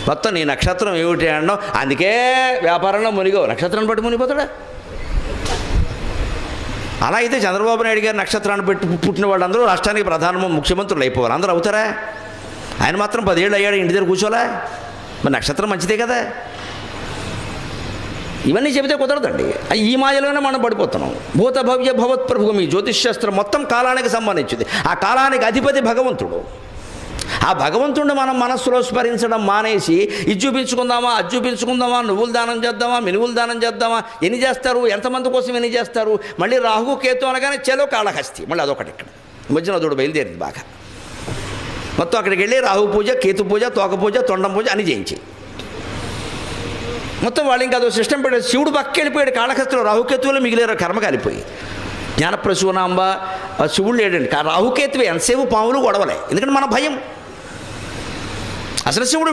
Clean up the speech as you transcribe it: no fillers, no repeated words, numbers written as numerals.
మొత్తం నీ నక్షత్రం ఏమిటి అనడం, అందుకే వ్యాపారంలో మునిగో. నక్షత్రాన్ని బట్టి మునిగిపోతాడా? అలా అయితే చంద్రబాబు నాయుడు గారు నక్షత్రాన్ని పెట్టి పుట్టిన వాళ్ళందరూ రాష్ట్రానికి ప్రధాన ముఖ్యమంత్రులు అయిపోవాలి. అందరూ అవుతారా? ఆయన మాత్రం 10 ఏళ్ళు అయ్యాడు, ఇంటి దగ్గర కూర్చోలే. మరి నక్షత్రం మంచిదే కదా. ఇవన్నీ చెబితే కుదరదండి. ఈ మాయలోనే మనం పడిపోతున్నాం. భూత భవ్య భవత్ ప్రభు, మీ జ్యోతిష్శాస్త్రం మొత్తం కాలానికి సంబంధించింది. ఆ కాలానికి అధిపతి భగవంతుడు. ఆ భగవంతుడిని మనం మనస్సులో స్మరించడం మానేసి ఇది చూపించుకుందామా, అది చూపించుకుందామా, నువ్వులు దానం చేద్దామా, మినువులు దానం చేద్దామా, ఎన్ని చేస్తారు, ఎంతమంది కోసం ఎన్ని చేస్తారు. మళ్ళీ రాహు కేతు అనగానే చెలో కాళహస్తి, మళ్ళీ అదొకటి. ఇక్కడ మధ్యన దూడు బయలుదేరింది బాగా. మొత్తం అక్కడికి వెళ్ళి రాహు పూజ, కేతు పూజ, తోక పూజ, తొండం పూజ అని చేయించి మొత్తం వాళ్ళు ఇంకా అదో సిస్టమ్ పెట్టారు. శివుడు పక్క వెళ్ళిపోయాడు కాళహస్తిలో, రాహుకేతువులు మిగిలేరు, కర్మ కాలిపోయి. జ్ఞానప్రసూనాంబ శివుడు లేడండి, రాహుకేతువే. ఎంతసేపు పాములు గొడవలే, ఎందుకంటే మన భయం. అసలు శివుడు